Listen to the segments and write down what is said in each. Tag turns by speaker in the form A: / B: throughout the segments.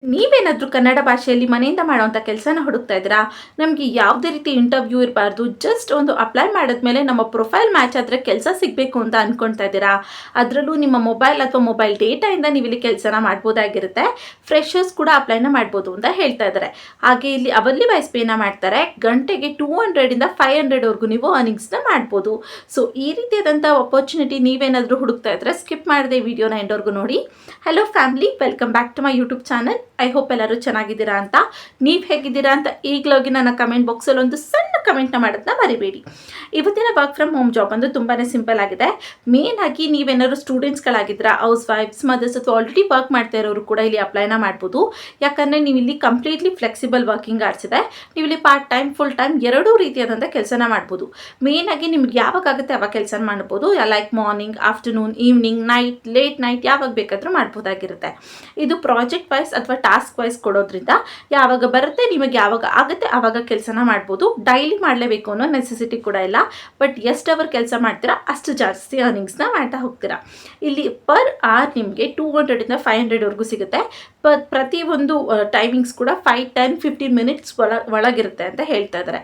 A: ನೀವೇನಾದರೂ ಕನ್ನಡ ಭಾಷೆಯಲ್ಲಿ ಮನೆಯಿಂದ ಮಾಡುವಂಥ ಕೆಲಸನ ಹುಡುಕ್ತಾ ಇದ್ದೀರಾ? ನಮಗೆ ಯಾವುದೇ ರೀತಿ ಇಂಟರ್ವ್ಯೂ ಇರಬಾರ್ದು. ಜಸ್ಟ್ ಒಂದು ಅಪ್ಲೈ ಮಾಡಿದ್ಮೇಲೆ ನಮ್ಮ ಪ್ರೊಫೈಲ್ ಮ್ಯಾಚ್ ಆದರೆ ಕೆಲಸ ಸಿಗಬೇಕು ಅಂತ ಅಂದ್ಕೊಳ್ತಾ ಇದ್ದೀರಾ? ಅದರಲ್ಲೂ ನಿಮ್ಮ ಮೊಬೈಲ್ ಅಥವಾ ಮೊಬೈಲ್ ಡೇಟಾಯಿಂದ ನೀವು ಇಲ್ಲಿ ಕೆಲಸನ ಮಾಡ್ಬೋದಾಗಿರುತ್ತೆ. ಫ್ರೆಷರ್ಸ್ ಕೂಡ ಅಪ್ಲೈನ ಮಾಡ್ಬೋದು ಅಂತ ಹೇಳ್ತಾ ಇದ್ದಾರೆ. ಹಾಗೆ ಇಲ್ಲಿ ಅವಲ್ಲಿ ವೈಸ್ ಪೇನ ಮಾಡ್ತಾರೆ. ಗಂಟೆಗೆ 200 ಇಂದ 500 ವರೆಗೂ ನೀವು ಅರ್ನಿಂಗ್ಸ್ನ ಮಾಡ್ಬೋದು. ಸೊ ಈ ರೀತಿಯಾದಂಥ ಅಪರ್ಚುನಿಟಿ ನೀವೇನಾದರೂ ಹುಡುಕ್ತಾ ಇದ್ದರೆ ಸ್ಕಿಪ್ ಮಾಡದೆ ವಿಡಿಯೋನ ಎಂಡವರೆಗೂ ನೋಡಿ. Hello family, welcome back to my YouTube channel. I hope ಎಲ್ಲರೂ ಚೆನ್ನಾಗಿದ್ದೀರಾ ಅಂತ. ನೀವು ಹೇಗಿದ್ದೀರಾ ಅಂತ ಈಗಲೋಗಿ ನನ್ನ ಕಮೆಂಟ್ ಬಾಕ್ಸಲ್ಲಿ ಒಂದು ಸಣ್ಣ ಕಮೆಂಟ್ನ ಮಾಡೋದನ್ನ ಮರಿಬೇಡಿ. ಇವತ್ತಿನ ವರ್ಕ್ ಫ್ರಮ್ ಹೋಮ್ ಜಾಬ್ ಅಂದ್ರೆ ತುಂಬಾ ಸಿಂಪಲ್ ಆಗಿದೆ. ಮೇನ್ ಆಗಿ ನೀವೇನಾದ್ರು ಸ್ಟೂಡೆಂಟ್ಸ್ಗಳಾಗಿದ್ದೀರಾ, ಹೌಸ್ ವೈಫ್ಸ್, ಮದರ್ಸ್ ಅಥವಾ ಆಲ್ರೆಡಿ ವರ್ಕ್ ಮಾಡ್ತಾ ಇರೋರು ಕೂಡ ಇಲ್ಲಿ ಅಪ್ಲೈನ ಮಾಡ್ಬೋದು. ಯಾಕಂದರೆ ನೀವು ಇಲ್ಲಿ ಕಂಪ್ಲೀಟ್ಲಿ ಫ್ಲೆಕ್ಸಿಬಲ್ ವರ್ಕಿಂಗ್ ಅವರ್ಸ್ ಇದೆ. ನೀವು ಇಲ್ಲಿ ಪಾರ್ಟ್ ಟೈಮ್, ಫುಲ್ ಟೈಮ್ ಎರಡೂ ರೀತಿಯಾದಂಥ ಕೆಲಸನ ಮಾಡ್ಬೋದು. ಮೇನ್ ಆಗಿ ನಿಮ್ಗೆ ಯಾವಾಗ ಆಗುತ್ತೆ ಅವಾಗ ಕೆಲಸ ಮಾಡ್ಬೋದು. Like morning, afternoon, evening, night, late night ಯಾವಾಗ ಬೇಕಾದರೂ ಮಾಡ್ಬೋದಾಗಿರುತ್ತೆ. ಇದು ಪ್ರಾಜೆಕ್ಟ್ ವೈಸ್ ಅಥವಾ ಟಾಸ್ಕ್ ವೈಸ್ ಕೊಡೋದ್ರಿಂದ ಯಾವಾಗ ಬರುತ್ತೆ, ನಿಮಗೆ ಯಾವಾಗ ಆಗುತ್ತೆ ಆವಾಗ ಕೆಲಸನ ಮಾಡ್ಬೋದು. ಡೈಲಿ ಮಾಡಲೇಬೇಕು ಅನ್ನೋ ನೆಸೆಸಿಟಿ ಕೂಡ ಇಲ್ಲ. ಬಟ್ ಎಷ್ಟು ಅವರ್ ಕೆಲಸ ಮಾಡ್ತೀರಾ ಅಷ್ಟು ಜಾಸ್ತಿ ಅರ್ನಿಂಗ್ಸ್ನ ಮಾಡ್ತಾ ಹೋಗ್ತೀರಾ. ಇಲ್ಲಿ ಪರ್ ಅವರ್ ನಿಮಗೆ 200 ಇಂದ 500 ವರೆಗೂ ಸಿಗುತ್ತೆ. ಪ್ರತಿ ಒಂದು ಟೈಮಿಂಗ್ಸ್ ಕೂಡ 5, 10, 15 ಮಿನಿಟ್ಸ್ ಒಳಗಿರುತ್ತೆ ಅಂತ ಹೇಳ್ತಾ ಇದ್ದಾರೆ.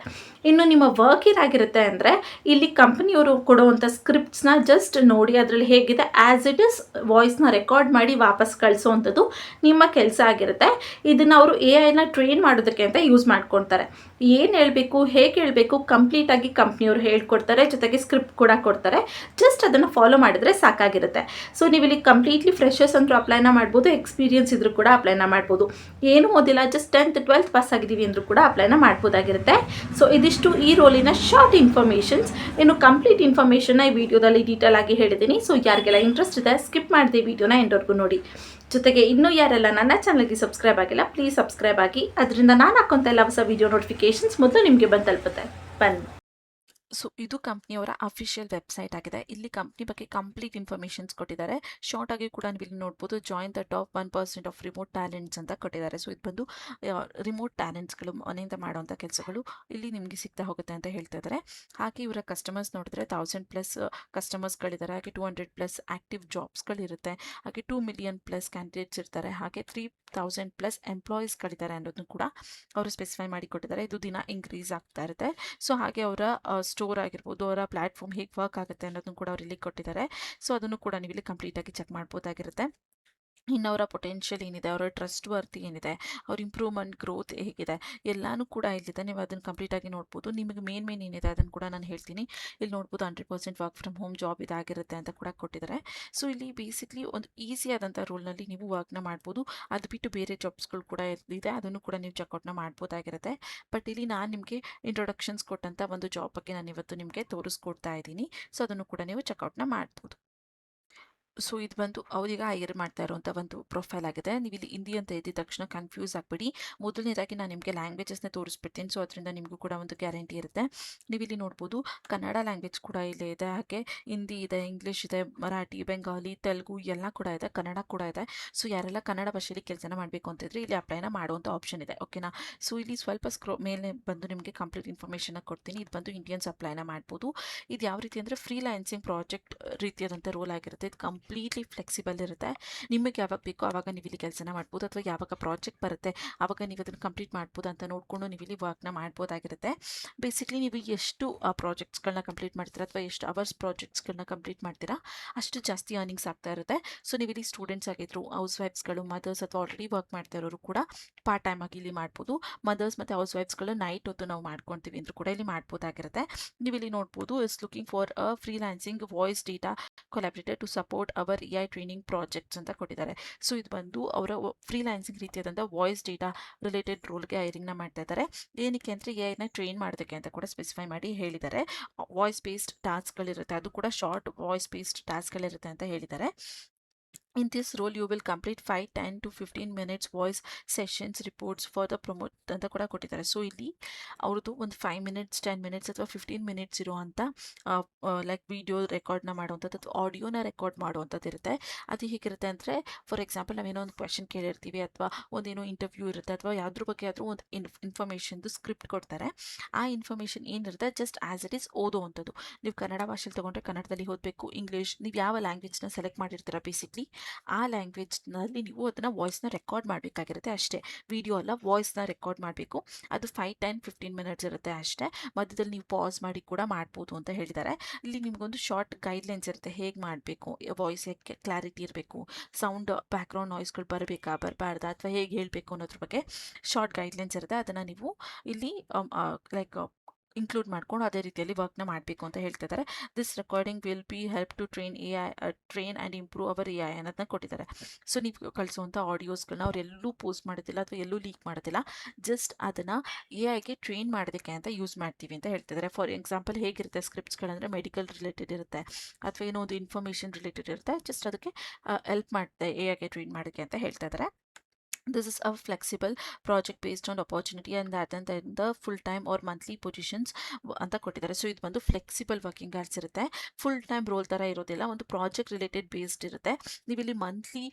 A: ಇನ್ನು ನಿಮ್ಮ ವರ್ಕ್ ಏನಾಗಿರುತ್ತೆ ಅಂದರೆ, ಇಲ್ಲಿ ಕಂಪನಿಯವರು ಕೊಡುವಂಥ ಸ್ಕ್ರಿಪ್ಟ್ಸ್ನ ಜಸ್ಟ್ ನೋಡಿ ಅದರಲ್ಲಿ ಹೇಗಿದೆ ಆ್ಯಸ್ ಇಟ್ ಇಸ್ ವಾಯ್ಸ್ನ ರೆಕಾರ್ಡ್ ಮಾಡಿ ವಾಪಸ್ ಕಳಿಸೋವಂಥದ್ದು ನಿಮ್ಮ ಕೆಲಸ ಆಗಿರುತ್ತೆ. ಇದನ್ನು ಅವರು AI ಟ್ರೈನ್ ಮಾಡೋದಕ್ಕೆ ಅಂತ ಯೂಸ್ ಮಾಡ್ಕೊಳ್ತಾರೆ. ಏನು ಹೇಳಬೇಕು, ಹೇಗೆ ಹೇಳಬೇಕು ಕಂಪ್ಲೀಟಾಗಿ ಕಂಪ್ನಿಯವರು ಹೇಳ್ಕೊಡ್ತಾರೆ. ಜೊತೆಗೆ ಸ್ಕ್ರಿಪ್ಟ್ ಕೂಡ ಕೊಡ್ತಾರೆ. ಜಸ್ಟ್ ಅದನ್ನು ಫಾಲೋ ಮಾಡಿದರೆ ಸಾಕಾಗಿರುತ್ತೆ. ಸೊ ನೀವು ಇಲ್ಲಿ ಕಂಪ್ಲೀಟ್ಲಿ ಫ್ರೆಷರ್ಸ್ ಅಂತೂ ಅಪ್ಲೈನ ಮಾಡ್ಬೋದು. ಎಕ್ಸ್ಪೀರಿಯನ್ಸ್ ಇದ್ರೂ ಕೂಡ ಅಪ್ಲೈನ ಮಾಡ್ಬೋದು. ಏನು ಓದಿಲ್ಲ, ಜಸ್ಟ್ 10th 12th ಪಾಸ್ ಆಗಿದ್ದೀವಿ ಅಂದರೂ ಕೂಡ ಅಪ್ಲೈನ ಮಾಡ್ಬೋದಾಗಿರುತ್ತೆ. ಸೊ ಇದಿಷ್ಟು ಈ ರೋಲಿನ ಶಾರ್ಟ್ ಇನ್ಫಾರ್ಮೇಷನ್ಸ್. ಇನ್ನು ಕಂಪ್ಲೀಟ್ ಇನ್ಫಾರ್ಮೇಷನ್ನ ಈ ವಿಡಿಯೋದಲ್ಲಿ ಡೀಟೇಲ್ ಆಗಿ ಹೇಳಿದ್ದೀನಿ. ಸೊ ಯಾರಿಗೆಲ್ಲ ಇಂಟ್ರೆಸ್ಟ್ ಇದೆ ಸ್ಕಿಪ್ ಮಾಡದೆ ವಿಡಿಯೋನ ಎಂಡವರೆಗೂ ನೋಡಿ. ಜೊತೆಗೆ ಇನ್ನೂ ಯಾರೆಲ್ಲ ನನ್ನ ಚಾನಲ್ಗೆ ಸಬ್ಸ್ಕ್ರೈಬ್ ಆಗಿಲ್ಲ ಪ್ಲೀಸ್ ಸಬ್ಸ್ಕ್ರೈಬ್ ಆಗಿ. ಅದರಿಂದ ನಾನು ಹಾಕೋಂಥ ಎಲ್ಲ ಹೊಸ ವಿಡಿಯೋ ನೋಟಿಫಿಕೇಶನ್ಸ್ ಮೊದಲು ನಿಮಗೆ ಬಂದು ತಲುಪುತ್ತೆ. ಬನ್ನಿ.
B: ಸೊ ಇದು ಕಂಪ್ನಿಯವರ ಅಫಿಷಿಯಲ್ ವೆಬ್ಸೈಟ್ ಆಗಿದೆ. ಇಲ್ಲಿ ಕಂಪ್ನಿ ಬಗ್ಗೆ ಕಂಪ್ಲೀಟ್ ಇನ್ಫಾರ್ಮೇಷನ್ಸ್ ಕೊಟ್ಟಿದ್ದಾರೆ. ಶಾರ್ಟ್ ಆಗಿ ಕೂಡ ನೀವು ಇಲ್ಲಿ ನೋಡ್ಬೋದು, join the top 1% of remote talents ಅಂತ ಕೊಟ್ಟಿದ್ದಾರೆ. ಸೊ ಇದು ಬಂದು ರಿಮೋಟ್ ಟ್ಯಾಲೆಂಟ್ಸ್ಗಳು ಮನೆಯಿಂದ ಮಾಡುವಂಥ ಕೆಲಸಗಳು ಇಲ್ಲಿ ನಿಮಗೆ ಸಿಗ್ತಾ ಹೋಗುತ್ತೆ ಅಂತ ಹೇಳ್ತಾ ಇದ್ದಾರೆ. ಹಾಗೆ ಇವರ ಕಸ್ಟಮರ್ಸ್ ನೋಡಿದ್ರೆ 1000+ ಕಸ್ಟಮರ್ಸ್ಗಳಿದ್ದಾರೆ. ಹಾಗೆ 200+ ಆಕ್ಟಿವ್ ಜಾಬ್ಸ್ಗಳಿರುತ್ತೆ. ಹಾಗೆ 2 ಮಿಲಿಯನ್+ ಕ್ಯಾಂಡಿಡೇಟ್ಸ್ ಇರ್ತಾರೆ. ಹಾಗೆ 3000+ ಎಂಪ್ಲಾಯೀಸ್ಗಳಿದ್ದಾರೆ ಅನ್ನೋದನ್ನು ಕೂಡ ಅವರು ಸ್ಪೆಸಿಫೈ ಮಾಡಿ ಕೊಟ್ಟಿದ್ದಾರೆ. ಇದು ದಿನ ಇನ್ಕ್ರೀಸ್ ಆಗ್ತಾ ಇರುತ್ತೆ. ಸೊ ಹಾಗೆ ಅವರ ಸ್ಟೋರ್ ಆಗಿರ್ಬೋದು, ಅವರ ಪ್ಲಾಟ್ಫಾರ್ಮ್ ಹೇಗೆ ವರ್ಕ್ ಆಗುತ್ತೆ ಅನ್ನೋದನ್ನು ಕೂಡ ಅವ್ರು ಇಲ್ಲಿ ಕೊಟ್ಟಿದ್ದಾರೆ. ಸೊ ಅದನ್ನು ಕೂಡ ನೀವು ಇಲ್ಲಿ ಕಂಪ್ಲೀಟಾಗಿ ಚೆಕ್ ಮಾಡ್ಬೋದಾಗಿರುತ್ತೆ. ಇನ್ನು ಅವರ ಪೊಟೆನ್ಷಿಯಲ್ ಏನಿದೆ, ಅವರ ಟ್ರಸ್ಟ್ ವರ್ತಿ ಏನಿದೆ, ಅವ್ರ ಇಂಪ್ರೂವ್ಮೆಂಟ್ ಗ್ರೋತ್ ಹೇಗಿದೆ ಎಲ್ಲನೂ ಕೂಡ ಇಲ್ಲಿದೆ. ನೀವು ಅದನ್ನು ಕಂಪ್ಲೀಟಾಗಿ ನೋಡ್ಬೋದು. ನಿಮಗೆ ಮೇನ್ ಏನಿದೆ ಅದನ್ನು ಕೂಡ ನಾನು ಹೇಳ್ತೀನಿ. ಇಲ್ಲಿ ನೋಡ್ಬೋದು 100% ವರ್ಕ್ ಫ್ರಮ್ ಹೋಮ್ ಜಾಬ್ ಇದಾಗಿರುತ್ತೆ ಅಂತ ಕೂಡ ಕೊಟ್ಟಿದ್ದಾರೆ. ಸೊ ಇಲ್ಲಿ ಬೇಸಿಕ್ಲಿ ಒಂದು ಈಸಿ ಆದಂಥ ರೋಲ್ನಲ್ಲಿ ನೀವು ವರ್ಕ್ನ ಮಾಡ್ಬೋದು. ಅದು ಬಿಟ್ಟು ಬೇರೆ ಜಾಬ್ಸ್ಗಳು ಕೂಡ ಇದೆ, ಅದನ್ನು ಕೂಡ ನೀವು ಚೆಕ್ಔಟ್ನ ಮಾಡ್ಬೋದಾಗಿರುತ್ತೆ. ಬಟ್ ಇಲ್ಲಿ ನಾನು ನಿಮಗೆ ಇಂಟ್ರೊಡಕ್ಷನ್ಸ್ ಕೊಟ್ಟಂಥ ಒಂದು ಜಾಬ್ ಬಗ್ಗೆ ನಾನು ಇವತ್ತು ನಿಮಗೆ ತೋರಿಸ್ಕೊಡ್ತಾ ಇದ್ದೀನಿ. ಸೊ ಅದನ್ನು ಕೂಡ ನೀವು ಚೆಕ್ಔಟ್ನ ಮಾಡ್ಬೋದು. ಸೊ ಇದು ಬಂದು ಅವರೀಗ ಹೈರ್ ಮಾಡ್ತಾ ಇರುವಂಥ ಒಂದು ಪ್ರೊಫೈಲ್ ಆಗಿದೆ. ನೀವು ಇಲ್ಲಿ ಹಿಂದಿ ಅಂತ ಇದ್ದ ತಕ್ಷಣ ಕನ್ಫ್ಯೂಸ್ ಆಗಬೇಡಿ. ಮೊದಲನೇದಾಗಿ ನಾನು ನಿಮಗೆ ಲ್ಯಾಂಗ್ವೇಜಸ್ನ ತೋರಿಸ್ಬಿಡ್ತೀನಿ. ಸೊ ಅದರಿಂದ ನಿಮಗೂ ಕೂಡ ಒಂದು ಗ್ಯಾರಂಟಿ ಇರುತ್ತೆ. ನೀವು ಇಲ್ಲಿ ನೋಡ್ಬೋದು ಕನ್ನಡ ಲ್ಯಾಂಗ್ವೇಜ್ ಕೂಡ ಇಲ್ಲೇ ಇದೆ. ಹಾಗೆ ಹಿಂದಿ ಇದೆ, ಇಂಗ್ಲೀಷ್ ಇದೆ, ಮರಾಠಿ, ಬೆಂಗಾಲಿ, ತೆಲುಗು ಎಲ್ಲ ಕೂಡ ಇದೆ, ಕನ್ನಡ ಕೂಡ ಇದೆ. ಸೊ ಯಾರೆಲ್ಲ ಕನ್ನಡ ಭಾಷೆಯಲ್ಲಿ ಕೆಲಸನ ಮಾಡಬೇಕು ಅಂತಿದ್ರೆ ಇಲ್ಲಿ ಅಪ್ಲೈನ ಮಾಡುವಂಥ ಆಪ್ಷನ್ ಇದೆ. ಓಕೆನಾ. ಸೊ ಇಲ್ಲಿ ಸ್ವಲ್ಪ ಮೇಲೆ ಬಂದು ನಿಮಗೆ ಕಂಪ್ಲೀಟ್ ಇನ್ಫಾರ್ಮೇಷನ್ ಕೊಡ್ತೀನಿ. ಇದು ಬಂದು ಇಂಡಿಯನ್ಸ್ ಅಪ್ಲೈನ ಮಾಡ್ಬೋದು. ಇದು ಯಾವ ರೀತಿ ಅಂದರೆ ಫ್ರೀಲಾನ್ಸಿಂಗ್ ಪ್ರಾಜೆಕ್ಟ್ ರೀತಿಯಾದಂಥ ರೋಲ್ ಆಗಿರುತ್ತೆ. ಇದು ಕಂಪ್ಲೀಟ್ಲಿ ಫ್ಲೆಕ್ಸಿಬಲ್ ಇರುತ್ತೆ. ನಿಮಗೆ ಯಾವಾಗ ಬೇಕೋ ಆವಾಗ ನೀವು ಇಲ್ಲಿ ಕೆಲಸನ ಮಾಡ್ಬೋದು, ಅಥವಾ ಯಾವಾಗ ಪ್ರಾಜೆಕ್ಟ್ ಬರುತ್ತೆ ಆವಾಗ ನೀವು ಅದನ್ನು ಕಂಪ್ಲೀಟ್ ಮಾಡ್ಬೋದು ಅಂತ ನೋಡಿಕೊಂಡು ನೀವು ಇಲ್ಲಿ ವರ್ಕ್ನ ಮಾಡ್ಬೋದಾಗಿರುತ್ತೆ. ಬೇಸಿಕ್ಲಿ ನೀವು ಎಷ್ಟು ಪ್ರಾಜೆಕ್ಟ್ಸ್ಗಳನ್ನ ಕಂಪ್ಲೀಟ್ ಮಾಡ್ತೀರಾ ಅಥವಾ ಎಷ್ಟು ಅವರ್ಸ್ ಪ್ರಾಜೆಕ್ಟ್ಸ್ಗಳನ್ನ ಕಂಪ್ಲೀಟ್ ಮಾಡ್ತೀರಾ ಅಷ್ಟು ಜಾಸ್ತಿ ಅರ್ನಿಂಗ್ಸ್ ಆಗ್ತಾ ಇರುತ್ತೆ. ಸೊ ನೀವು ಇಲ್ಲಿ ಸ್ಟೂಡೆಂಟ್ಸ್ ಆಗಿದ್ರು, ಹೌಸ್ ವೈಫ್ಸ್ಗಳು, ಮದರ್ಸ್ ಅಥವಾ ಆಲ್ರೆಡಿ ವರ್ಕ್ ಮಾಡ್ತಾ ಇರೋರು ಕೂಡ ಪಾರ್ಟ್ ಟೈಮ್ ಆಗಿ ಇಲ್ಲಿ ಮಾಡ್ಬೋದು. ಮದರ್ಸ್ ಮತ್ತು ಹೌಸ್ ವೈಫ್ಸ್ಗಳು ನೈಟ್ ಹೊತ್ತು ನಾವು ಮಾಡ್ಕೊತೀವಿ ಅಂದರೂ ಕೂಡ ಇಲ್ಲಿ ಮಾಡ್ಬೋದಾಗಿರುತ್ತೆ. ನೀವು ಇಲ್ಲಿ ನೋಡ್ಬೋದು, is looking for a freelancing voice data collaborator to support our AI training projects ಅಂತ ಕೊಟ್ಟಿದ್ದಾರೆ. ಸೊ ಇದು ಬಂದು ಅವರ ಫ್ರೀಲಾನ್ಸಿಂಗ್ ರೀತಿಯಾದಂಥ ವಾಯ್ಸ್ ಡೇಟಾ ರಿಲೇಟೆಡ್ ರೋಲ್ಗೆ ಹೈರಿಂಗ್ನ ಮಾಡ್ತಾ ಇದ್ದಾರೆ. ಏನಕ್ಕೆ ಅಂದರೆ AI ಟ್ರೈನ್ ಮಾಡೋದಕ್ಕೆ ಅಂತ ಕೂಡ ಸ್ಪೆಸಿಫೈ ಮಾಡಿ ಹೇಳಿದ್ದಾರೆ. ವಾಯ್ಸ್ ಬೇಸ್ಡ್ ಟಾಸ್ಕ್ಗಳಿರುತ್ತೆ, ಅದು ಕೂಡ ಶಾರ್ಟ್ ವಾಯ್ಸ್ ಬೇಸ್ಡ್ ಟಾಸ್ಕ್ಗಳಿರುತ್ತೆ ಅಂತ ಹೇಳಿದ್ದಾರೆ. In this role, you will complete 5, 10 to 15 minutes voice sessions reports for the promote ಅಂತ ಕೂಡ ಕೊಟ್ಟಿದ್ದಾರೆ. ಸೊ ಇಲ್ಲಿ ಅವ್ರದ್ದು ಒಂದು 5 ಮಿನಿಟ್ಸ್, 10 ಮಿನಿಟ್ಸ್ ಅಥವಾ 15 ಮಿನಿಟ್ಸ್ ಇರುವಂಥ ಲೈಕ್ ವಿಡಿಯೋ ರೆಕಾರ್ಡ್ನ ಮಾಡುವಂಥದ್ದು ಅಥವಾ ಆಡಿಯೋನ ರೆಕಾರ್ಡ್ ಮಾಡುವಂಥದ್ದು ಇರುತ್ತೆ. ಅದು ಹೇಗಿರುತ್ತೆ ಅಂದರೆ, ಫಾರ್ ಎಕ್ಸಾಂಪಲ್ ನಾವೇನೋ ಒಂದು ಕ್ವೆಶನ್ ಕೇಳಿರ್ತೀವಿ ಅಥವಾ ಒಂದೇನೋ ಇಂಟರ್ವ್ಯೂ ಇರುತ್ತೆ ಅಥವಾ ಯಾವುದ್ರ ಬಗ್ಗೆ ಆದರೂ ಒಂದು ಇನ್ಫಾರ್ಮೇಷನ್ದು ಸ್ಕ್ರಿಪ್ಟ್ ಕೊಡ್ತಾರೆ. ಆ ಇನ್ಫಾರ್ಮೇಷನ್ ಏನಿರುತ್ತೆ ಜಸ್ಟ್ ಆ್ಯಸ್ ಇಟ್ ಈಸ್ ಓದುವಂಥದ್ದು. ನೀವು ಕನ್ನಡ ಭಾಷೆಯಲ್ಲಿ ತೊಗೊಂಡ್ರೆ ಕನ್ನಡದಲ್ಲಿ ಓದಬೇಕು. ಇಂಗ್ಲೀಷ್ ನೀವು ಯಾವ ಲ್ಯಾಂಗ್ವೇಜ್ನ ಸೆಲೆಕ್ಟ್ ಮಾಡಿರ್ತೀರ ಬೇಸಿಕ್ಲಿ ಆ ಲ್ಯಾಂಗ್ವೇಜ್ನಲ್ಲಿ ನೀವು ಅದನ್ನು ವಾಯ್ಸ್ನ ರೆಕಾರ್ಡ್ ಮಾಡಬೇಕಾಗಿರುತ್ತೆ ಅಷ್ಟೇ. ವಿಡಿಯೋ ಅಲ್ಲ, ವಾಯ್ಸ್ನ ರೆಕಾರ್ಡ್ ಮಾಡಬೇಕು. ಅದು 5, 10, 15 ಮಿನಿಟ್ಸ್ ಇರುತ್ತೆ ಅಷ್ಟೇ. ಮಧ್ಯದಲ್ಲಿ ನೀವು ಪಾಸ್ ಮಾಡಿ ಕೂಡ ಮಾಡ್ಬೋದು ಅಂತ ಹೇಳಿದ್ದಾರೆ. ಇಲ್ಲಿ ನಿಮಗೊಂದು ಶಾರ್ಟ್ ಗೈಡ್ಲೈನ್ಸ್ ಇರುತ್ತೆ, ಹೇಗೆ ಮಾಡಬೇಕು, ವಾಯ್ಸ್ ಹೇಗೆ ಕ್ಲಾರಿಟಿ ಇರಬೇಕು, ಸೌಂಡ್ ಬ್ಯಾಕ್ಗ್ರೌಂಡ್ ನಾಯ್ಸ್ಗಳು ಬರಬೇಕಾ ಬರಬಾರ್ದಾ ಅಥವಾ ಹೇಗೆ ಹೇಳಬೇಕು ಅನ್ನೋದ್ರ ಬಗ್ಗೆ ಶಾರ್ಟ್ ಗೈಡ್ಲೈನ್ಸ್ ಇರುತ್ತೆ. ಅದನ್ನು ನೀವು ಇಲ್ಲಿ ಲೈಕ್ ಇನ್ಕ್ಲೂಡ್ ಮಾಡ್ಕೊಂಡು ಅದೇ ರೀತಿಯಲ್ಲಿ ವರ್ಕ್ನ ಮಾಡಬೇಕು ಅಂತ ಹೇಳ್ತಿದ್ದಾರೆ. This recording will be help to train and improve our A I ಅನ್ನೋದನ್ನ ಕೊಟ್ಟಿದ್ದಾರೆ. ಸೊ ನೀವು ಕಳಿಸುವಂಥ ಆಡಿಯೋಸ್ಗಳನ್ನ ಅವ್ರು ಎಲ್ಲೂ ಪೋಸ್ಟ್ ಮಾಡೋದಿಲ್ಲ ಅಥವಾ ಎಲ್ಲೂ ಲೀಕ್ ಮಾಡೋದಿಲ್ಲ. ಜಸ್ಟ್ ಅದನ್ನು ಎ ಐಗೆ ಟ್ರೈನ್ ಮಾಡೋದಕ್ಕೆ ಅಂತ ಯೂಸ್ ಮಾಡ್ತೀವಿ ಅಂತ ಹೇಳ್ತಿದ್ದಾರೆ. ಫಾರ್ ಎಕ್ಸಾಂಪಲ್ ಹೇಗಿರುತ್ತೆ ಸ್ಕ್ರಿಪ್ಟ್ಸ್ಗಳಂದರೆ ಮೆಡಿಕಲ್ ರಿಲೇಟೆಡ್ ಇರುತ್ತೆ ಅಥವಾ ಏನೋ ಒಂದು ಇನ್ಫಾರ್ಮೇಷನ್ ರಿಲೇಟೆಡ್ ಇರುತ್ತೆ. ಜಸ್ಟ್ ಅದಕ್ಕೆ ಹೆಲ್ಪ್ ಮಾಡುತ್ತೆ ಎ ಐಗೆ ಟ್ರೈನ್ ಮಾಡೋಕ್ಕೆ ಅಂತ ಹೇಳ್ತಾ ಇದ್ದಾರೆ. This is a flexible project based on opportunity and that and then the full time or monthly positions ಅಂತ ಕೊಟ್ಟಿದ್ದಾರೆ. ಸೊ ಇದು ಬಂದು ಫ್ಲೆಕ್ಸಿಬಲ್ ವರ್ಕಿಂಗ್ ಅವರ್ಸ್ ಇರುತ್ತೆ, ಫುಲ್ ಟೈಮ್ ರೋಲ್ ಥರ ಇರೋದಿಲ್ಲ, ಒಂದು ಪ್ರಾಜೆಕ್ಟ್ ರಿಲೇಟೆಡ್ ಬೇಸ್ಡ್ ಇರುತ್ತೆ. ನೀವು ಇಲ್ಲಿ ಮಂತ್ಲಿ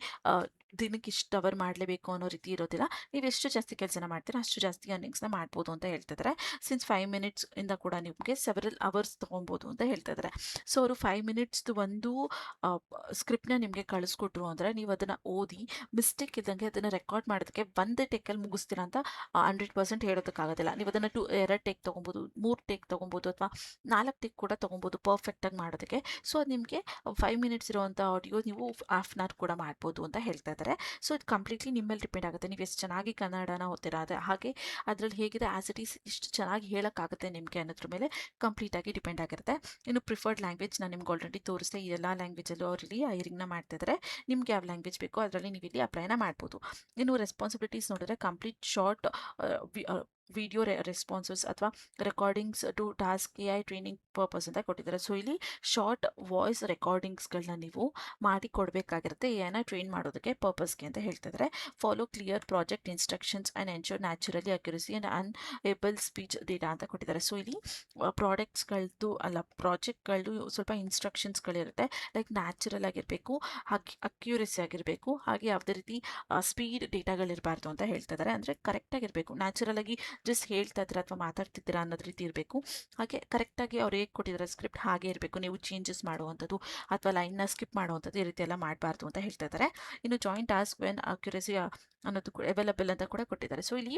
B: ದಿನಕ್ಕೆ ಇಷ್ಟು ಅವರ್ ಮಾಡಲೇಬೇಕು ಅನ್ನೋ ರೀತಿ ಇರೋದಿಲ್ಲ. ನೀವು ಎಷ್ಟು ಜಾಸ್ತಿ ಕೆಲಸನ ಮಾಡ್ತೀರಾ ಅಷ್ಟು ಜಾಸ್ತಿ ಅರ್ನಿಂಗ್ಸ್ನ ಮಾಡ್ಬೋದು ಅಂತ ಹೇಳ್ತಿದ್ದಾರೆ. ಸಿನ್ಸ್ 5 ಮಿನಿಟ್ಸ್ ಇಂದ ಕೂಡ ನಿಮಗೆ ಸೆವೆರಲ್ ಅವರ್ಸ್ ತೊಗೊಬೋದು ಅಂತ ಹೇಳ್ತಿದ್ದಾರೆ. ಸೊ ಅವರು 5 ಮಿನಿಟ್ಸ್ದು ಒಂದು ಸ್ಕ್ರಿಪ್ಟ್ನ ನಿಮಗೆ ಕಳಿಸ್ಕೊಟ್ರು ಅಂದರೆ ನೀವು ಅದನ್ನು ಓದಿ ಮಿಸ್ಟೇಕ್ ಇದ್ದಂಗೆ ಅದನ್ನು ರೆಕಾರ್ಡ್ ಮಾಡೋದಕ್ಕೆ ಒಂದೇ ಟೇಕಲ್ಲಿ ಮುಗಿಸ್ತೀರಾ ಅಂತ 100% ಹೇಳೋದಕ್ಕಾಗೋದಿಲ್ಲ. ನೀವು ಅದನ್ನು 2 ಟೇಕ್ ತೊಗೊಬೋದು, 3 ಟೇಕ್ ತೊಗೊಬೋದು ಅಥವಾ 4 ಟೇಕ್ ಕೂಡ ತೊಗೊಬೋದು ಪರ್ಫೆಕ್ಟಾಗಿ ಮಾಡೋದಕ್ಕೆ. ಸೊ ಅದು ನಿಮಗೆ 5 ಮಿನಿಟ್ಸ್ ಇರುವಂಥ ಆಡಿಯೋ ನೀವು ಹಾಫ್ ಆನ್ ಅವರ್ ಕೂಡ ಮಾಡ್ಬೋದು ಅಂತ ಹೇಳ್ತಾ ಇದ್ದಾರೆ. ಸೊ ಇದು ಕಂಪ್ಲೀಟ್ಲಿ ನಿಮ್ಮ ಮೇಲೆ ಡಿಪೆಂಡ್ ಆಗುತ್ತೆ, ನೀವು ಎಷ್ಟು ಚೆನ್ನಾಗಿ ಕನ್ನಡನ ಓದ್ತೀರಾ ಹಾಗೆ ಅದರಲ್ಲಿ ಹೇಗಿದೆ ಆ್ಯಸ್ ಇಟ್ ಈಸ್ ಇಷ್ಟು ಚೆನ್ನಾಗಿ ಹೇಳೋಕ್ಕಾಗುತ್ತೆ ನಿಮಗೆ ಅನ್ನೋದ್ರ ಮೇಲೆ ಕಂಪ್ಲೀಟಾಗಿ ಡಿಪೆಂಡ್ ಆಗಿರುತ್ತೆ. ಇನ್ನು ಪ್ರಿಫರ್ಡ್ ಲ್ಯಾಂಗ್ವೇಜ್ ನಾನು ನಿಮ್ಗೆ ಆಲ್ರೆಡಿ ತೋರಿಸ್ದೆ, ಈ ಎಲ್ಲ ಲ್ಯಾಂಗ್ವೇಜಲ್ಲೂ ಅವರಲ್ಲಿ ಹೈರಿಂಗ್ನ ಮಾಡ್ತಿದ್ದಾರೆ. ನಿಮ್ಗೆ ಯಾವ ಲ್ಯಾಂಗ್ವೇಜ್ ಬೇಕೋ ಅದರಲ್ಲಿ ನೀವು ಇಲ್ಲಿ ಅಪ್ಲೈನ ಮಾಡ್ಬೋದು. ಇನ್ನು ರೆಸ್ಪಾನ್ಸಿಬಿಲಿಟೀಸ್ ನೋಡಿದ್ರೆ ಕಂಪ್ಲೀಟ್ ಶಾರ್ಟ್ ವಿಡಿಯೋ ರೆಸ್ಪಾನ್ಸಸ್ ಅಥವಾ recordings to task A I training purpose ಅಂತ ಕೊಟ್ಟಿದ್ದಾರೆ. ಸೊ ಇಲ್ಲಿ ಶಾರ್ಟ್ ವಾಯ್ಸ್ ರೆಕಾರ್ಡಿಂಗ್ಸ್ಗಳನ್ನ ನೀವು ಮಾಡಿ ಕೊಡಬೇಕಾಗಿರುತ್ತೆ ಎ ಐನ ಟ್ರೈನ್ ಮಾಡೋದಕ್ಕೆ ಪರ್ಪಸ್ಗೆ ಅಂತ ಹೇಳ್ತಿದ್ದಾರೆ. Follow clear project instructions and ensure naturally accuracy and unable speech data ಅಂತ ಕೊಟ್ಟಿದ್ದಾರೆ. ಸೊ ಇಲ್ಲಿ ಪ್ರಾಜೆಕ್ಟ್ಗಳದ್ದು ಸ್ವಲ್ಪ ಇನ್ಸ್ಟ್ರಕ್ಷನ್ಸ್ಗಳಿರುತ್ತೆ, ಲೈಕ್ ನ್ಯಾಚುರಲ್ ಆಗಿರಬೇಕು, ಹಾಗೆ ಅಕ್ಯುರಸಿ ಆಗಿರಬೇಕು, ಹಾಗೆ ಯಾವುದೇ ರೀತಿ ಸ್ಪೀಡ್ ಡೇಟಾಗಳಿರಬಾರ್ದು ಅಂತ ಹೇಳ್ತಿದ್ದಾರೆ. ಅಂದರೆ ಕರೆಕ್ಟಾಗಿರಬೇಕು, ನ್ಯಾಚುರಲ್ ಆಗಿ ಜಸ್ಟ್ ಹೇಳ್ತಾ ಇದ್ದೀರಾ ಅಥವಾ ಮಾತಾಡ್ತಿದ್ದೀರಾ ಅನ್ನೋದು ರೀತಿ ಇರಬೇಕು. ಹಾಗೆ ಕರೆಕ್ಟಾಗಿ ಅವ್ರು ಹೇಗೆ ಕೊಟ್ಟಿದ್ದಾರೆ ಸ್ಕ್ರಿಪ್ಟ್ ಹಾಗೆ ಇರಬೇಕು, ನೀವು ಚೇಂಜಸ್ ಮಾಡುವಂಥದ್ದು ಅಥವಾ ಲೈನ್ನ ಸ್ಕಿಪ್ ಮಾಡುವಂಥದ್ದು ಈ ರೀತಿ ಎಲ್ಲ ಮಾಡಬಾರ್ದು ಅಂತ ಹೇಳ್ತಾ ಇದ್ದಾರೆ. ಇನ್ನು ಜಾಯಿಂಟ್ ಟಾಸ್ಕ್ ವೆನ್ ಅಕ್ಯುರಸಿ ಅನ್ನೋದು ಅವೈಲಬಲ್ ಅಂತ ಕೂಡ ಕೊಟ್ಟಿದ್ದಾರೆ. ಸೊ ಇಲ್ಲಿ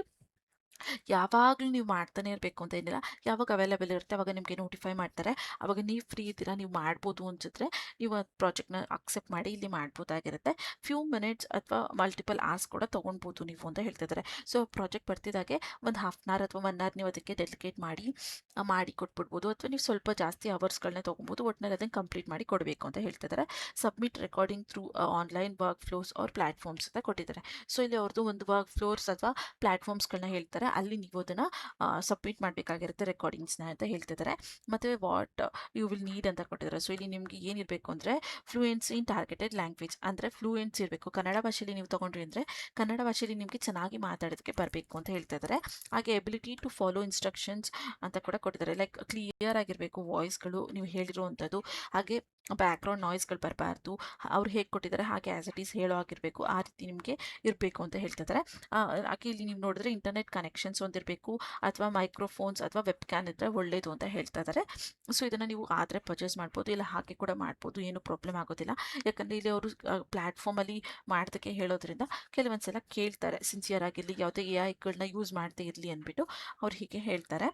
B: ಯಾವಾಗಲೂ ನೀವು ಮಾಡ್ತಾನೆ ಇರಬೇಕು ಅಂತ ಏನಿಲ್ಲ, ಯಾವಾಗ ಅವೈಲೇಬಲ್ ಇರುತ್ತೆ ಅವಾಗ ನಿಮಗೆ ನೋಟಿಫೈ ಮಾಡ್ತಾರೆ, ಅವಾಗ ನೀವು ಫ್ರೀ ಇದ್ದೀರಾ ನೀವು ಮಾಡ್ಬೋದು ಅನ್ಸಿದ್ರೆ ನೀವು ಆ ಪ್ರಾಜೆಕ್ಟ್ನ ಅಕ್ಸೆಪ್ಟ್ ಮಾಡಿ ಇಲ್ಲಿ ಮಾಡ್ಬೋದಾಗಿರುತ್ತೆ. ಫ್ಯೂ ಮಿನಿಟ್ಸ್ ಅಥವಾ ಮಲ್ಟಿಪಲ್ ಅವರ್ಸ್ ಕೂಡ ತೊಗೊಳ್ಬೋದು ನೀವು ಅಂತ ಹೇಳ್ತಿದ್ದಾರೆ. ಸೊ ಪ್ರಾಜೆಕ್ಟ್ ಬರ್ತಿದ್ದಾಗೆ ಒಂದು ಹಾಫ್ ಆನ್ ಅವರ್ ಅಥವಾ 1 ಅವರ್ ನೀವು ಅದಕ್ಕೆ ಡೆಲಿಕೇಟ್ ಮಾಡಿ ಕೊಟ್ಬಿಡ್ಬೋದು, ಅಥವಾ ನೀವು ಸ್ವಲ್ಪ ಜಾಸ್ತಿ ಅವರ್ಸ್ಗಳನ್ನ ತೊಗೊಬೋದು. ಒಟ್ಟಿನಲ್ಲಿ ಅದನ್ನು ಕಂಪ್ಲೀಟ್ ಮಾಡಿ ಕೊಡಬೇಕು ಅಂತ ಹೇಳ್ತಿದ್ದಾರೆ. Submit recording through online work flows or platforms ಅಂತ ಕೊಟ್ಟಿದ್ದಾರೆ. ಸೊ ಇಲ್ಲಿ ಅವ್ರದ್ದು ಒಂದು ವರ್ಕ್ ಫ್ಲೋರ್ಸ್ ಅಥವಾ ಪ್ಲಾಟ್ಫಾರ್ಮ್ಸ್ಗಳನ್ನ ಹೇಳ್ತಾರೆ, ಅಲ್ಲಿ ನೀವು ಅದನ್ನು ಸಬ್ಮಿಟ್ ಮಾಡಬೇಕಾಗಿರುತ್ತೆ ರೆಕಾರ್ಡಿಂಗ್ಸ್ನ ಅಂತ ಹೇಳ್ತಿದ್ದಾರೆ. ಮತ್ತು ವಾಟ್ ಯು ವಿಲ್ ನೀಡ್ ಅಂತ ಕೊಟ್ಟಿದ್ದಾರೆ. ಸೊ ಇಲ್ಲಿ ನಿಮಗೆ ಏನಿರಬೇಕು ಅಂದರೆ ಫ್ಲೂಯೆನ್ಸಿ ಇನ್ ಟಾರ್ಗೆಟೆಡ್ ಲ್ಯಾಂಗ್ವೇಜ್, ಅಂದರೆ ಫ್ಲೂಯೆನ್ಸಿ ಇರಬೇಕು. ಕನ್ನಡ ಭಾಷೆಯಲ್ಲಿ ನೀವು ತೊಗೊಂಡ್ರಿ ಅಂದರೆ ಕನ್ನಡ ಭಾಷೆಯಲ್ಲಿ ನಿಮಗೆ ಚೆನ್ನಾಗಿ ಮಾತಾಡೋದಕ್ಕೆ ಬರಬೇಕು ಅಂತ ಹೇಳ್ತಿದ್ದಾರೆ. ಹಾಗೆ ಎಬಿಲಿಟಿ ಟು ಫಾಲೋ ಇನ್ಸ್ಟ್ರಕ್ಷನ್ಸ್ ಅಂತ ಕೂಡ ಕೊಟ್ಟಿದ್ದಾರೆ, ಲೈಕ್ ಕ್ಲಿಯರ್ ಆಗಿರಬೇಕು ವಾಯ್ಸ್ಗಳು ನೀವು ಹೇಳಿರುವಂಥದ್ದು, ಹಾಗೆ ಬ್ಯಾಕ್ಗ್ರೌಂಡ್ ನಾಯ್ಸ್ಗಳು ಬರಬಾರ್ದು, ಅವ್ರು ಹೇಗೆ ಕೊಟ್ಟಿದ್ದಾರೆ ಹಾಗೆ ಆ್ಯಸ್ ಇಟ್ ಈಸ್ ಹೇಳೋ ಆಗಿರಬೇಕು, ಆ ರೀತಿ ನಿಮಗೆ ಇರಬೇಕು ಅಂತ ಹೇಳ್ತಿದ್ದಾರೆ. ಹಾಗೆ ಇಲ್ಲಿ ನೀವು ನೋಡಿದ್ರೆ ಇಂಟರ್ನೆಟ್ ಕನೆಕ್ಷನ್ಸ್ ಹೊಂದಿರಬೇಕು ಅಥವಾ ಮೈಕ್ರೋಫೋನ್ಸ್ ಅಥವಾ ವೆಬ್ ಕ್ಯಾನ್ ಇದ್ದರೆ ಒಳ್ಳೆಯದು ಅಂತ ಹೇಳ್ತಾ ಇದ್ದಾರೆ. ಸೊ ಇದನ್ನು ನೀವು ಆದರೆ ಪರ್ಚೇಸ್ ಮಾಡ್ಬೋದು, ಇಲ್ಲ ಹಾಗೆ ಕೂಡ ಮಾಡ್ಬೋದು, ಏನು ಪ್ರಾಬ್ಲಮ್ ಆಗೋದಿಲ್ಲ. ಯಾಕಂದರೆ ಇಲ್ಲಿ ಅವರು ಪ್ಲ್ಯಾಟ್ಫಾರ್ಮಲ್ಲಿ ಮಾಡೋದಕ್ಕೆ ಹೇಳೋದ್ರಿಂದ ಕೆಲವೊಂದ್ಸಲ ಕೇಳ್ತಾರೆ ಸಿನ್ಸಿಯರ್ ಆಗಿರಲಿ, ಯಾವುದೇ ಎ ಐಗಳನ್ನ ಯೂಸ್ ಮಾಡದೇ ಇರಲಿ ಅಂದ್ಬಿಟ್ಟು ಅವ್ರು ಹೀಗೆ ಹೇಳ್ತಾರೆ.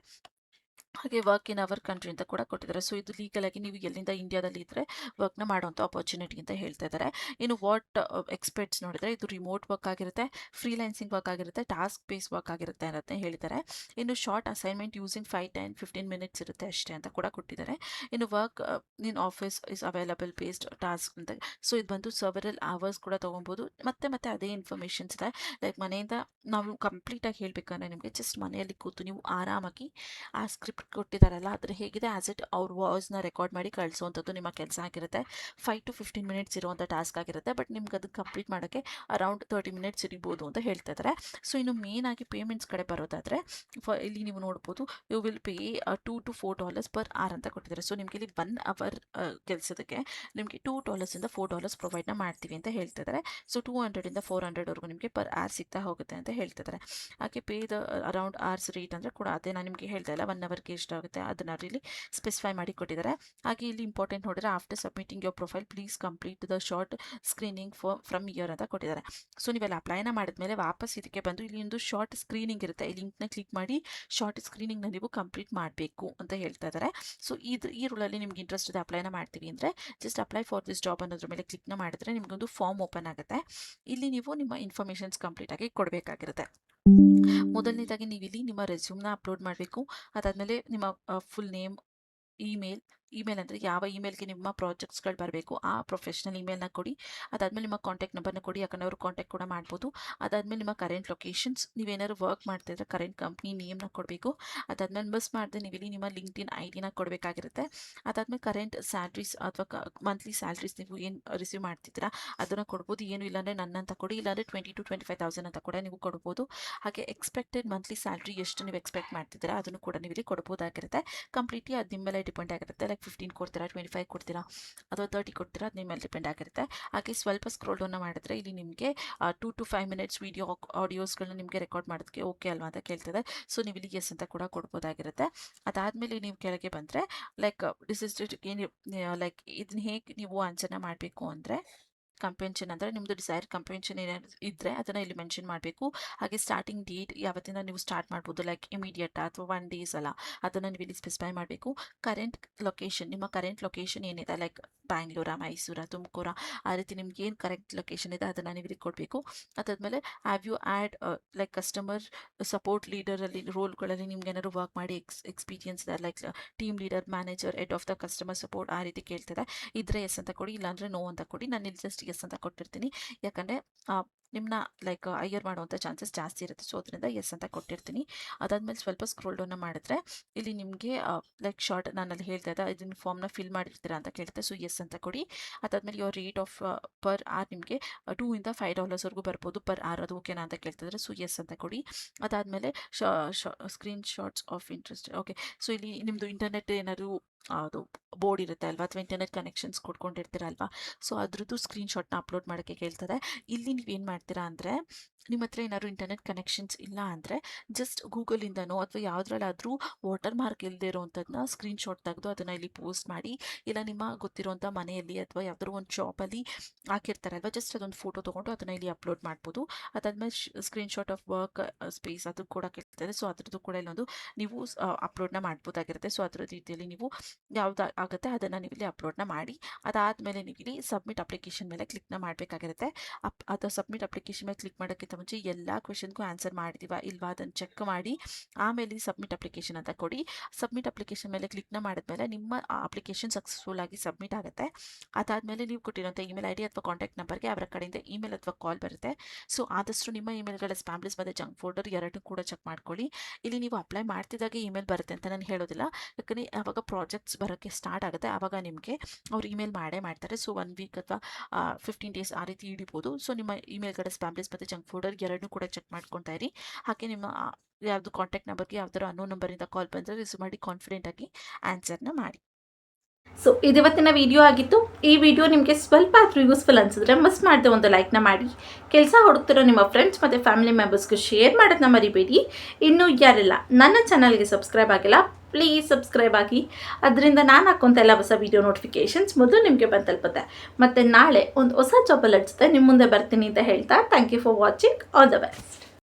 B: ಹಾಗೆ ವರ್ಕ್ ಇನ್ ಅವರ್ ಕಂಟ್ರಿ ಅಂತ ಕೂಡ ಕೊಟ್ಟಿದ್ದಾರೆ. ಸೊ ಇದು ಲೀಗಲ್ ಆಗಿ ನೀವು ಎಲ್ಲಿಂದ ಇಂಡಿಯಾದಲ್ಲಿ ಇದ್ದರೆ ವರ್ಕ್ನ ಮಾಡುವಂಥ ಆಪರ್ಚುನಿಟಿ ಅಂತ ಹೇಳ್ತಾ ಇದ್ದಾರೆ. ಇನ್ನು ವಾಟ್ ಎಕ್ಸ್ಪೆಕ್ಟ್ಸ್ ನೋಡಿದರೆ ಇದು ರಿಮೋಟ್ ವರ್ಕ್ ಆಗಿರುತ್ತೆ, ಫ್ರೀಲ್ಯಾನ್ಸಿಂಗ್ ವರ್ಕ್ ಆಗಿರುತ್ತೆ, ಟಾಸ್ಕ್ ಬೇಸ್ ವರ್ಕ್ ಆಗಿರುತ್ತೆ ಅನ್ನೋದನ್ನ ಹೇಳಿದ್ದಾರೆ. ಇನ್ನು ಶಾರ್ಟ್ ಅಸೈನ್ಮೆಂಟ್ ಯೂಸಿಂಗ್ 5, 10, 15 ಮಿನಿಟ್ಸ್ ಇರುತ್ತೆ ಅಷ್ಟೇ ಅಂತ ಕೂಡ ಕೊಟ್ಟಿದ್ದಾರೆ. ಇನ್ನು work in office is available based task ಅಂತ. ಸೊ ಇದು ಬಂದು ಸೆವೆರಲ್ ಅವರ್ಸ್ ಕೂಡ ತೊಗೊಬೋದು. ಮತ್ತೆ ಅದೇ ಇನ್ಫಾರ್ಮೇಷನ್ಸ್ ಇದೆ, ಲೈಕ್ ಮನೆಯಿಂದ ನಾವು ಕಂಪ್ಲೀಟಾಗಿ ಹೇಳಬೇಕಂದ್ರೆ ನಿಮಗೆ ಜಸ್ಟ್ ಮನೆಯಲ್ಲಿ ಕೂತು ನೀವು ಆರಾಮಾಗಿ ಆ ಸ್ಕ್ರಿಪ್ಟ್ ಕೊಟ್ಟಿದ್ದಾರಲ್ಲ ಅದ್ರ ಹೇಗಿದೆ ಆ್ಯಸ್ ಇಟ್ ಅವ್ರ ವಾಯ್ಸ್ನ ರೆಕಾರ್ಡ್ ಮಾಡಿ ಕಳಿಸುವಂಥದ್ದು ನಿಮ್ಮ ಕೆಲಸ ಆಗಿರುತ್ತೆ. 5 to 15 ಮಿನಿಟ್ಸ್ ಇರುವಂಥ ಟಾಸ್ಕ್ ಆಗಿರುತ್ತೆ, ಬಟ್ ನಿಮ್ಗೆ ಅದನ್ನು ಕಂಪ್ಲೀಟ್ ಮಾಡೋಕ್ಕೆ ಅರೌಂಡ್ 30 ಮಿನಿಟ್ಸ್ ಇರ್ಬೋದು ಅಂತ ಹೇಳ್ತಾ ಇದ್ದಾರೆ. ಸೊ ಇನ್ನು ಮೇನ್ ಆಗಿ ಪೇಮೆಂಟ್ಸ್ ಕಡೆ ಬರೋದಾದರೆ ಇಲ್ಲಿ ನೀವು ನೋಡ್ಬೋದು, you will pay $2 to $4 per hour ಅಂತ ಕೊಟ್ಟಿದ್ದಾರೆ. ಸೊ ನಿಮಗೆ ಇಲ್ಲಿ 1 ಅವರ್ ಕೆಲಸದಕ್ಕೆ ನಿಮಗೆ $2 ಇಂದ $4 ಪ್ರೊವೈಡ್ನ ಮಾಡ್ತೀವಿ ಅಂತ ಹೇಳ್ತಿದ್ದಾರೆ. ಸೊ 200 ಇಂದ 400 ನಿಮಗೆ ಪರ್ ಅವರ್ ಸಿಗ್ತಾ ಹೋಗುತ್ತೆ ಅಂತ ಹೇಳ್ತಿದ್ದಾರೆ. ಹಾಗೆ pay the around hours rate ಅಂದರೆ ಕೂಡ ಅದೇ ನಾನು ನಿಮಗೆ ಹೇಳ್ತಾ ಇಲ್ಲ, 1 ಅವರ್ಗೆ ಬಗ್ಗೆ ಎಷ್ಟಾಗುತ್ತೆ ಅದನ್ನು ಇಲ್ಲಿ ಸ್ಪೆಸಿಫೈ ಮಾಡಿ ಕೊಟ್ಟಿದ್ದಾರೆ. ಹಾಗೆ ಇಲ್ಲಿ ಇಂಪಾರ್ಟೆಂಟ್ ನೋಡಿದ್ರೆ after submitting your profile please complete the short screening from here ಅಂತ ಕೊಟ್ಟಿದ್ದಾರೆ. ಸೊ ನೀವೆಲ್ಲ ಅಪ್ಲೈನ ಮಾಡಿದ್ಮೇಲೆ ವಾಪಸ್ ಇದಕ್ಕೆ ಬಂದು ಇಲ್ಲಿ ಒಂದು ಶಾರ್ಟ್ ಸ್ಕ್ರೀನಿಂಗ್ ಇರುತ್ತೆ, ಈ ಲಿಂಕ್ನ ಕ್ಲಿಕ್ ಮಾಡಿ ಶಾರ್ಟ್ ಸ್ಕ್ರೀನಿಂಗ್ನ ನೀವು ಕಂಪ್ಲೀಟ್ ಮಾಡಬೇಕು ಅಂತ ಹೇಳ್ತಾ ಇದ್ದಾರೆ. ಸೊ ಈ ರೂಲಲ್ಲಿ ನಿಮ್ಗೆ ಇಂಟ್ರೆಸ್ಟ್ ಇದೆ ಅಪ್ಲೈನ ಮಾಡ್ತೀವಿ ಅಂದರೆ just apply for this job ಅನ್ನೋದ್ರ ಮೇಲೆ ಕ್ಲಿಕ್ನ ಮಾಡಿದ್ರೆ ನಿಮಗೊಂದು ಫಾರ್ಮ್ ಓಪನ್ ಆಗುತ್ತೆ. ಇಲ್ಲಿ ನೀವು ನಿಮ್ಮ ಇನ್ಫಾರ್ಮೇಷನ್ಸ್ ಕಂಪ್ಲೀಟ್ ಆಗಿ ಕೊಡಬೇಕಾಗಿರುತ್ತೆ. ಮೊದಲನೇದಾಗಿ ನೀವು ಇಲ್ಲಿ ನಿಮ್ಮ ರೆಸ್ಯೂಮ್ನ ಅಪ್ಲೋಡ್ ಮಾಡಬೇಕು. ಅದಾದಮೇಲೆ ನಿಮ್ಮ ಫುಲ್ ನೇಮ್, ಇಮೇಲ್ ಅಂದರೆ ಯಾವ ಇಮೇಲ್ಗೆ ನಿಮ್ಮ ಪ್ರಾಜೆಕ್ಟ್ಸ್ಗಳು ಬರಬೇಕು ಆ ಪ್ರೊಫೆಷ್ನಲ್ ಇಮೇಲ್ನ ಕೊಡಿ. ಅದಾದಮೇಲೆ ನಿಮ್ಮ ಕಾಂಟ್ಯಾಕ್ಟ್ ನಂಬರ್ನ ಕೊಡಿ, ಯಾಕಂದರೆ ಅವರು ಕಾಂಟ್ಯಾಕ್ಟ್ ಕೂಡ ಮಾಡ್ಬೋದು. ಅದಾದಮೇಲೆ ನಿಮ್ಮ ಕರೆಂಟ್ ಲೊಕೇಶನ್ಸ್, ನೀವೇನಾದ್ರು ವರ್ಕ್ ಮಾಡ್ತಿದ್ರೆ ಕರೆಂಟ್ ಕಂಪ್ನಿ ನೇಮ್ನ ಕೊಡಬೇಕು. ಅದಾದಮೇಲೆ ಮಿಸ್ ಮಾಡಿದೆ ನೀವು ಇಲ್ಲಿ ನಿಮ್ಮ ಲಿಂಕ್ಡ್ಇನ್ ID ನ ಕೊಡಬೇಕಾಗಿರುತ್ತೆ. ಅದಾದಮೇಲೆ ಕರೆಂಟ್ ಸ್ಯಾಲ್ರೀಸ್ ಅಥವಾ ಮಂತ್ಲಿ ಸ್ಯಾಲ್ರೀಸ್ ನೀವು ಏನು ರಿಸೀವ್ ಮಾಡ್ತಿದ್ದೀರಾ ಅದನ್ನು ಕೊಡ್ಬೋದು. ಏನು ಇಲ್ಲಾಂದರೆ ನನ್ನಂತ ಕೊಡಿ, ಇಲ್ಲಾಂದರೆ 20,000 to 25,000 ಅಂತ ಕೂಡ ನೀವು ಕೊಡ್ಬೋದು. ಹಾಗೆ ಎಕ್ಸ್ಪೆಕ್ಟೆಡ್ ಮಂತ್ಲಿ ಸ್ಯಾಲ್ರಿ ಎಷ್ಟು ನೀವು ಎಕ್ಸ್ಪೆಕ್ಟ್ ಮಾಡ್ತಿದ್ದೀರಾ ಅದನ್ನು ಕೂಡ ನೀವು ಇಲ್ಲಿ ಕೊಡ್ಬೋದಾಗಿರುತ್ತೆ. ಕಂಪ್ಲೀಟ್ಲಿ ಅದು ನಿಮ್ಮ ಮೇಲೆ ಡಿಪೆಂಡ್ ಆಗಿರುತ್ತೆ. ಲೈಕ್ 15 ಕೊಡ್ತೀರಾ, 25 ಕೊಡ್ತೀರಾ ಅಥವಾ 30 ಕೊಡ್ತೀರಾ, ಅದು ನಿಮ್ಮ ಮೇಲೆ ಡಿಪೆಂಡ್ ಆಗಿರುತ್ತೆ. ಹಾಗೆ ಸ್ವಲ್ಪ ಸ್ಕ್ರೋಲ್ ಡೌನ್ ಮಾಡಿದ್ರೆ ಇಲ್ಲಿ ನಿಮಗೆ 2 to 5 minutes ವಿಡಿಯೋ ಆಡಿಯೋಸ್ಗಳನ್ನ ನಿಮಗೆ ರೆಕಾರ್ಡ್ ಮಾಡೋದಕ್ಕೆ ಓಕೆ ಅಲ್ವಾ ಅಂತ ಕೇಳ್ತದೆ. ಸೊ ನೀವು ಇಲ್ಲಿ ಎಸ್ ಅಂತ ಕೂಡ ಕೊಡ್ಬೋದಾಗಿರುತ್ತೆ. ಅದಾದಮೇಲೆ ನೀವು ಕೆಳಗೆ ಬಂದರೆ ಲೈಕ್ ದಿಸ್ ಇಸ್ ಲೈಕ್ ಇದನ್ನ ಹೇಗೆ ನೀವು ಆನ್ಸರ್ನ ಮಾಡಬೇಕು ಅಂದರೆ ಕಂಪೆನ್ಷನ್ ಅಂದರೆ ನಿಮ್ಮದು ಡಿಸೈರ್ ಕಂಪೆನ್ಷನ್ ಏನಾದ್ರು ಇದ್ದರೆ ಅದನ್ನು ಇಲ್ಲಿ ಮೆನ್ಷನ್ ಮಾಡಬೇಕು. ಹಾಗೆ ಸ್ಟಾರ್ಟಿಂಗ್ ಡೇಟ್ ಯಾವತ್ತಿಂದ ನೀವು ಸ್ಟಾರ್ಟ್ ಮಾಡ್ಬೋದು, ಲೈಕ್ ಇಮಿಡಿಯೇಟ್ ಅಥವಾ 1 days ಅಲ್ಲ, ಅದನ್ನು ನೀವು ಇಲ್ಲಿ ಸ್ಪೆಸಿಫೈ ಮಾಡಬೇಕು. ಕರೆಂಟ್ ಲೊಕೇಶನ್, ನಿಮ್ಮ ಕರೆಂಟ್ ಲೊಕೇಶನ್ ಏನಿದೆ ಲೈಕ್ ಬ್ಯಾಂಗ್ಳೂರ, ಮೈಸೂರ, ತುಮಕೂರ, ಆ ರೀತಿ ನಿಮ್ಗೆ ಏನು ಕರೆಕ್ಟ್ ಲೊಕೇಶನ್ ಇದೆ ಅದನ್ನು ನೀವು ಇಲ್ಲಿ ಕೊಡಬೇಕು. ಅದಾದಮೇಲೆ have you had like customer support ಲೀಡರಲ್ಲಿ ರೋಲ್ಗಳಲ್ಲಿ ನಿಮ್ಗೆ ಏನಾದ್ರು ವರ್ಕ್ ಮಾಡಿ ಎಕ್ಸ್ಪೀರಿಯನ್ಸ್ ಇದೆ, like team leader, manager, head of the customer support ಆ ರೀತಿ ಕೇಳ್ತಿದೆ. ಇದ್ರೆ ಎಸ್ ಅಂತ ಕೊಡಿ, ಇಲ್ಲಾಂದರೆ ನೋ ಅಂತ ಕೊಡಿ. ನಾನು ಇಲ್ಲಿ ಜಸ್ಟ್ ಎಸ್ ಅಂತ ಕೊಟ್ಟಿರ್ತೀನಿ, ಯಾಕಂದರೆ ನಿಮ್ಮನ್ನ ಲೈಕ್ ಹೈಯರ್ ಮಾಡುವಂಥ ಚಾನ್ಸಸ್ ಜಾಸ್ತಿ ಇರುತ್ತೆ. ಸೊ ಅದರಿಂದ ಎಸ್ ಅಂತ ಕೊಟ್ಟಿರ್ತೀನಿ. ಅದಾದಮೇಲೆ ಸ್ವಲ್ಪ ಸ್ಕ್ರೋಲ್ ಡೌನ್ ಮಾಡಿದ್ರೆ ಇಲ್ಲಿ ನಿಮಗೆ ಲೈಕ್ ಶಾರ್ಟ್ ನಾನಲ್ಲಿ ಹೇಳ್ತಾ ಇದ್ದೆ ಇದನ್ನು ಫಾರ್ಮ್ನ ಫಿಲ್ ಮಾಡಿರ್ತೀರಾ ಅಂತ ಕೇಳ್ತೆ. ಸೊ ಎಸ್ ಅಂತ ಕೊಡಿ. ಅದಾದಮೇಲೆ your rate of per hour ನಿಮಗೆ $2 ಇಂದ $5 ಬರ್ಬೋದು ಪರ್ ಆರ್, ಅದು ಓಕೆನಾ ಅಂತ ಕೇಳ್ತಿದ್ರೆ. ಸೊ ಎಸ್ ಅಂತ ಕೊಡಿ. ಅದಾದಮೇಲೆ screen shots of interest, okay. So ಇಲ್ಲಿ ನಿಮ್ಮದು ಇಂಟರ್ನೆಟ್ ಏನಾದ್ರು ಅದು ಬೋರ್ಡ್ ಇರುತ್ತೆ ಅಲ್ವಾ, ಅಥವಾ ಇಂಟರ್ನೆಟ್ ಕನೆಕ್ಷನ್ಸ್ ಕೊಡ್ಕೊಂಡಿರ್ತೀರ ಅಲ್ವಾ, ಸೊ ಅದ್ರದ್ದು ಸ್ಕ್ರೀನ್ಶಾಟ್ನ ಅಪ್ಲೋಡ್ ಮಾಡೋಕ್ಕೆ ಕೇಳ್ತದೆ. ಇಲ್ಲಿ ನೀವೇನು ಮಾಡ್ತೀರಾ ಅಂದರೆ ನಿಮ್ಮ ಹತ್ರ ಏನಾದ್ರು ಇಂಟರ್ನೆಟ್ ಕನೆಕ್ಷನ್ಸ್ ಇಲ್ಲ ಅಂದರೆ ಜಸ್ಟ್ ಗೂಗಲಿಂದನೋ ಅಥವಾ ಯಾವುದ್ರಲ್ಲಾದರೂ ವಾಟರ್ ಮಾರ್ಕ್ ಇಲ್ಲದೆ ಇರೋವಂಥದ್ದನ್ನ ಸ್ಕ್ರೀನ್ಶಾಟ್ ತೆಗೆದು ಅದನ್ನು ಇಲ್ಲಿ ಪೋಸ್ಟ್ ಮಾಡಿ, ಇಲ್ಲ ನಿಮ್ಮ ಗೊತ್ತಿರೋಂಥ ಮನೆಯಲ್ಲಿ ಅಥವಾ ಯಾವುದಾದ್ರು ಒಂದು ಶಾಪಲ್ಲಿ ಹಾಕಿರ್ತಾರಲ್ವ, ಜಸ್ಟ್ ಅದೊಂದು ಫೋಟೋ ತೊಗೊಂಡು ಅದನ್ನು ಇಲ್ಲಿ ಅಪ್ಲೋಡ್ ಮಾಡ್ಬೋದು. ಅದಾದಮೇಲೆ ಸ್ಕ್ರೀನ್ಶಾಟ್ ಆಫ್ ವರ್ಕ್ ಸ್ಪೇಸ್ ಅದು ಕೂಡ ಕೇಳ್ತಾರೆ. ಸೊ ಅದ್ರದ್ದು ಕೂಡ ಇಲ್ಲೊಂದು ನೀವು ಅಪ್ಲೋಡ್ನ ಮಾಡ್ಬೋದಾಗಿರುತ್ತೆ. ಸೊ ಅದರ ರೀತಿಯಲ್ಲಿ ನೀವು ಯಾವ್ದು ಆಗುತ್ತೆ ಅದನ್ನು ನೀವು ಇಲ್ಲಿ ಅಪ್ಲೋಡ್ನ ಮಾಡಿ. ಅದಾದಮೇಲೆ ನೀವು ಇಲ್ಲಿ ಸಬ್ಮಿಟ್ ಅಪ್ಲಿಕೇಶನ್ ಮೇಲೆ ಕ್ಲಿಕ್ನ ಮಾಡಬೇಕಾಗಿರುತ್ತೆ. ಅದು ಸಬ್ಮಿಟ್ ಅಪ್ಲಿಕೇಶನ್ ಮೇಲೆ ಕ್ಲಿಕ್ ಮಾಡೋಕ್ಕಿಂತ ಮುಂಚೆ ಎಲ್ಲ ಕ್ವೆಶನ್ಗೂ ಆನ್ಸರ್ ಮಾಡಿದೀವಾ ಇಲ್ವಾ ಅದನ್ನು ಚೆಕ್ ಮಾಡಿ ಆಮೇಲೆ ಸಬ್ಮಿಟ್ ಅಪ್ಲಿಕೇಶನ್ ಅಂತ ಕೊಡಿ. ಸಬ್ಮಿಟ್ ಅಪ್ಲಿಕೇಶನ್ ಮೇಲೆ ಕ್ಲಿಕ್ನ ಮಾಡಿದ್ಮೇಲೆ ನಿಮ್ಮ ಅಪ್ಲಿಕೇಶನ್ ಸಕ್ಸಸ್ಫುಲ್ ಆಗಿ ಸಬ್ಮಿಟ್ ಆಗುತ್ತೆ. ಅದಾದಮೇಲೆ ನೀವು ಕೊಟ್ಟಿರೋಂಥ ಇಮೇಲ್ ID ಅಥವಾ ಕಾಂಟ್ಯಾಕ್ಟ್ ನಂಬರ್ಗೆ ಅವರ ಕಡೆಯಿಂದ ಇಮೇಲ್ ಅಥವಾ ಕಾಲ್ ಬರುತ್ತೆ. ಸೊ ಆದಷ್ಟು ನಿಮ್ಮ ಇಮೇಲ್ಗಳ ಸ್ಪ್ಯಾಮ್ ಲಿಸ್ಟ್ ಮತ್ತು ಜಂಕ್ ಫೋಲ್ಡರ್ ಎರಡೂ ಕೂಡ ಚೆಕ್ ಮಾಡ್ಕೊಳ್ಳಿ. ಇಲ್ಲಿ ನೀವು ಅಪ್ಲೈ ಮಾಡ್ತಿದ್ದಾಗೆ ಇಮೇಲ್ ಬರುತ್ತೆ ಅಂತ ನಾನು ಹೇಳೋದಿಲ್ಲ, ಯಾಕಂದರೆ ಆವಾಗ ಪ್ರಾಜೆಕ್ಟ್ಸ್ ಬರೋಕ್ಕೆ ಸ್ಟಾರ್ಟ್ ಆಗುತ್ತೆ, ಆವಾಗ ನಿಮಗೆ ಅವ್ರು ಇಮೇಲ್ ಮಾಡೇ ಮಾಡ್ತಾರೆ. ಸೊ 1 week ಅಥವಾ 15 days ಆ ರೀತಿ ಹಿಡಿಬೋದು. ಸೊ ನಿಮ್ಮ ಇಮೇಲ್ಗಳ ಸ್ಪ್ಯಾಮ್ ಲಿಸ್ಟ್ ಮತ್ತು ಜಂಕ್ ಫೋಲ್ಡರ್ ಎರಡನ್ನೂ ಕೂಡ ಚೆಕ್ ಮಾಡ್ಕೊತಾ ಇರಿ. ಹಾಗೆ ನಿಮ್ಮ ಯಾವುದು ಕಾಂಟ್ಯಾಕ್ಟ್ ನಂಬರ್ಗೆ ಯಾವ್ದಾದ್ರು ಅನ್ನೋ ನಂಬರಿಂದ ಕಾಲ್ ಬಂದರೆ ರಿಸೀವ್ ಮಾಡಿ ಕಾನ್ಫಿಡೆಂಟಾಗಿ ಆನ್ಸರ್ನ ಮಾಡಿ.
A: ಸೊ ಇವತ್ತಿನ ವಿಡಿಯೋ ಆಗಿತ್ತು. ಈ ವಿಡಿಯೋ ನಿಮಗೆ ಸ್ವಲ್ಪ ಆದರೂ ಯೂಸ್ಫುಲ್ ಅನಿಸಿದ್ರೆ ಮಿಸ್ ಮಾಡದೆ ಒಂದು ಲೈಕ್ನ ಮಾಡಿ, ಕೆಲಸ ಹುಡುಕ್ತಿರೋ ನಿಮ್ಮ ಫ್ರೆಂಡ್ಸ್ ಮತ್ತು ಫ್ಯಾಮಿಲಿ ಮೆಂಬರ್ಸ್ಗೆ ಶೇರ್ ಮಾಡೋದನ್ನ ಮರಿಬೇಡಿ. ಇನ್ನೂ ಯಾರೆಲ್ಲ ನನ್ನ ಚಾನಲ್ಗೆ ಸಬ್ಸ್ಕ್ರೈಬ್ ಆಗಿಲ್ಲ ಪ್ಲೀಸ್ ಸಬ್ಸ್ಕ್ರೈಬ್ ಆಗಿ, ಅದರಿಂದ ನಾನು ಹಾಕೋಂಥ ಎಲ್ಲ ಹೊಸ ವಿಡಿಯೋ ನೋಟಿಫಿಕೇಷನ್ಸ್ ಮೊದಲು ನಿಮಗೆ ಬಂದು ತಲುಪುತ್ತೆ. ಮತ್ತು ನಾಳೆ ಒಂದು ಹೊಸ ಜಾಬ್ ಅಲರ್ಟ್ ಜೊತೆ ನಿಮ್ಮ ಮುಂದೆ ಬರ್ತೀನಿ ಅಂತ ಹೇಳ್ತಾ thank you for watching. All the best.